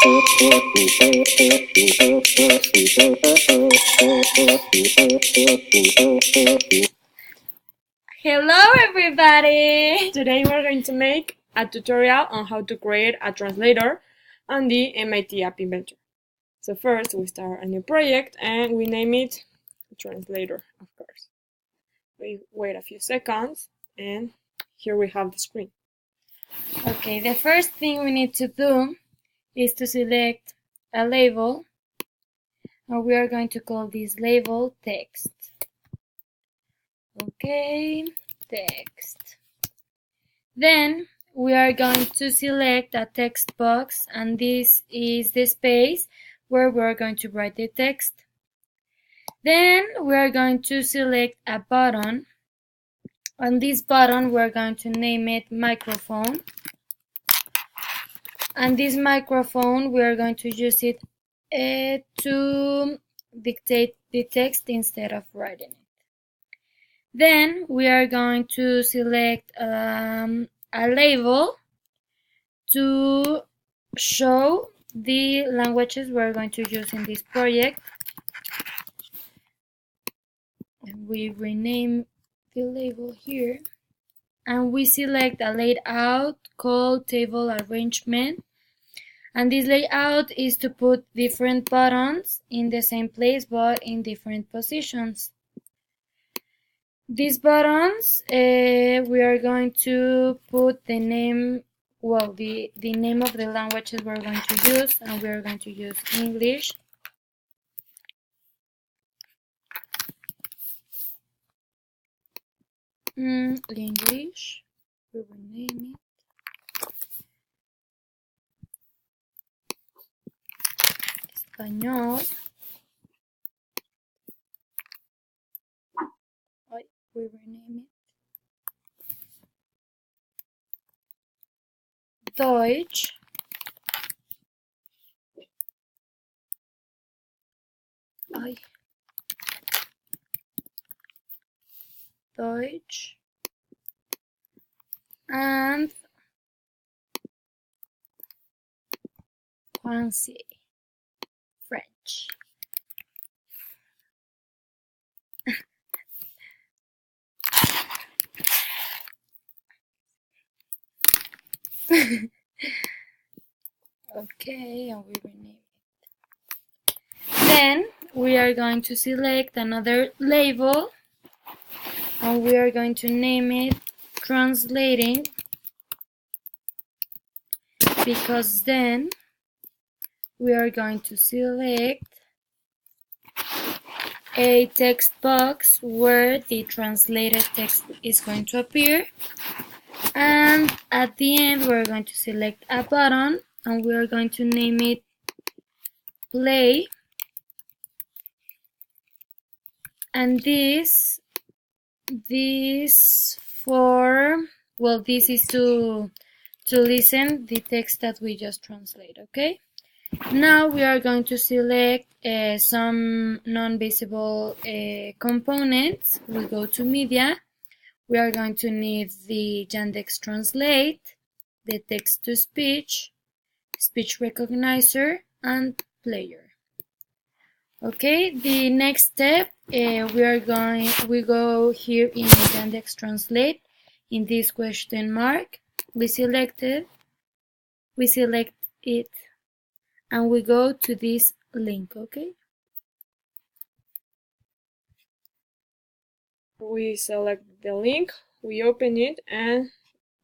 Hello everybody! Today we're going to make a tutorial on how to create a translator on the MIT App Inventor. So first we start a new project and we name it Translator, of course. We wait a few seconds and here we have the screen. Okay, the first thing we need to do is to select a label, and we are going to call this label text. Okay, text. Then we are going to select a text box, and this is the space where we are going to write the text. Then we are going to select a button. On this button we are going to name it microphone. And this microphone we are going to use it to dictate the text instead of writing it. Then we are going to select a label to show the languages we're going to use in this project. And we rename the label here. And we select a layout called table arrangement. And this layout is to put different buttons in the same place but in different positions. These buttons, we are going to put the name, the name of the languages we're going to use, and we are going to use English. English, we will name it. Español. We rename it. Deutsch. Deutsch. And Français. French. Okay, and we rename it. Then we are going to select another label, and we are going to name it translating, because then we are going to select a text box where the translated text is going to appear. And at the end we're going to select a button, and we are going to name it play. And this is to listen the text that we just translate. Okay, now we are going to select some non-visible components. We go to media. We are going to need the Yandex Translate, the text-to-speech, speech recognizer, and player. Okay, the next step, we go here in Yandex Translate, in this question mark, we select it, and we go to this link. Okay, we select the link, we open it, and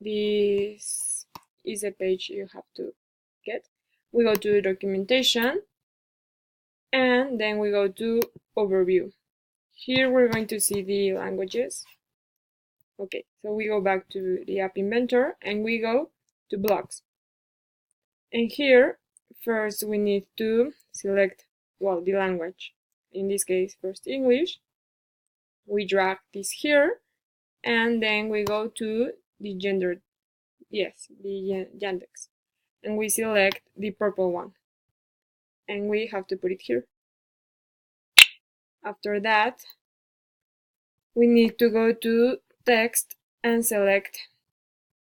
this is a page you have to get. We go to documentation, and then we go to overview. Here we're going to see the languages. Okay, so we go back to the App Inventor and we go to blocks. And here, first we need to select, the language. In this case, first English. We drag this here, and then we go to the the Yandex. And we select the purple one. And we have to put it here. After that, we need to go to text and select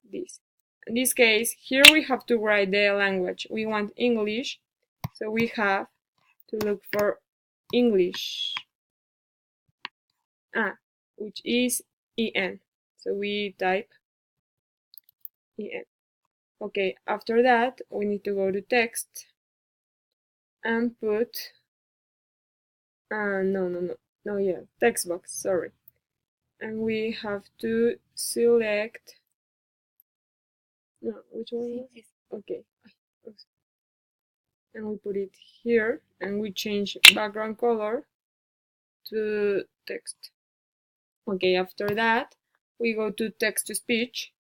this. In this case, here we have to write the language. We want English, so we have to look for English, which is EN. So we type EN. Okay, after that, we need to go to text and put, text box, sorry. And we have to select, which one? Okay. And we put it here, and we change background color to text. Okay, after that, we go to text to speech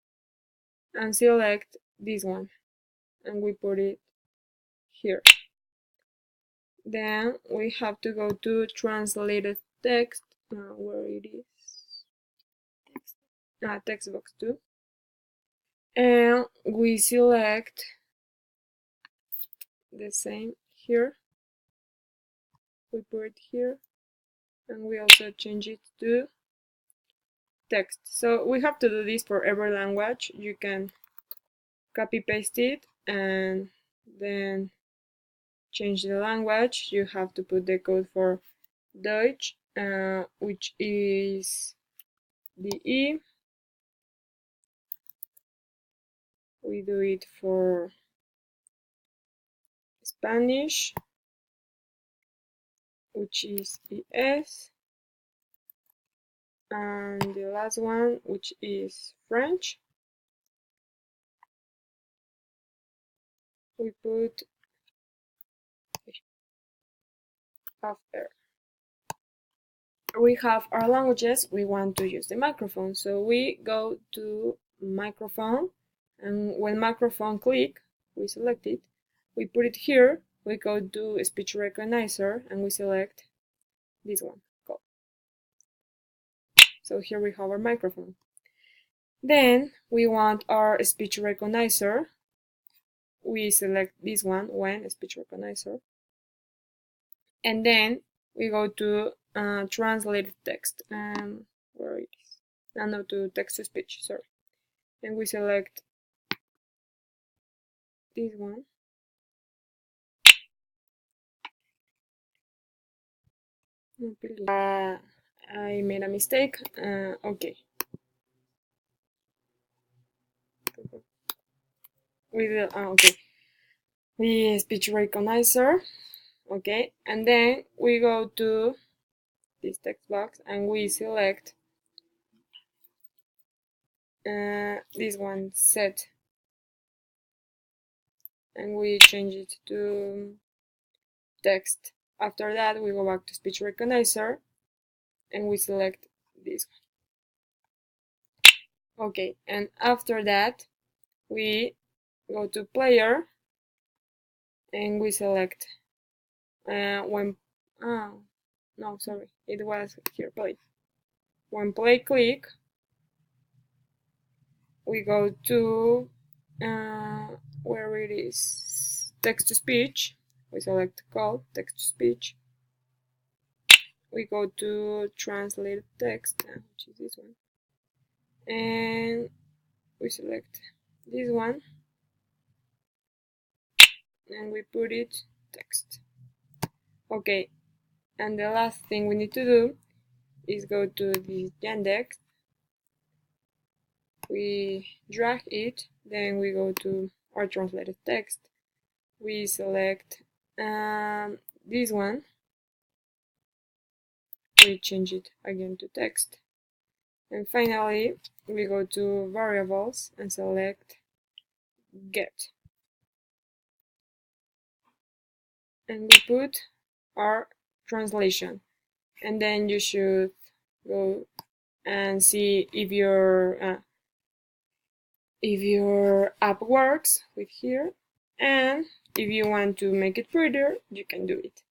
and select this one, and we put it here. Then we have to go to translated text, where it is, text box 2, and we select the same here, we put it here, and we also change it to text. So we have to do this for every language. You can copy paste it and then change the language. You have to put the code for Deutsch, which is DE. We do it for Spanish, which is ES, and the last one, which is French, we put after. We have our languages. We want to use the microphone, so we go to microphone, and when microphone click, we select it, we put it here, we go to speech recognizer, and we select this one. Go. So here we have our microphone. Then we want our speech recognizer. We select this one, when speech recognizer, and then we go to translated text, where it is, no, to text to speech, sorry, and we select this one. I made a mistake. Okay. Okay. The speech recognizer. Okay, and then we go to this text box and we select this one, set, and we change it to text. After that, we go back to speech recognizer and we select this one. Okay, and after that, we go to player and we select when, no, sorry, it was here, play. When play click, we go to where it is, text to speech. We select call, text to speech. We go to translate text, which is this one, and we select this one, and we put it text. Okay, and the last thing we need to do is go to the Yandex. We drag it, then we go to our translated text. We select this one. We change it again to text. And finally, we go to variables and select get. And we put our translation. And then you should go and see if your app works with here. And if you want to make it prettier, you can do it.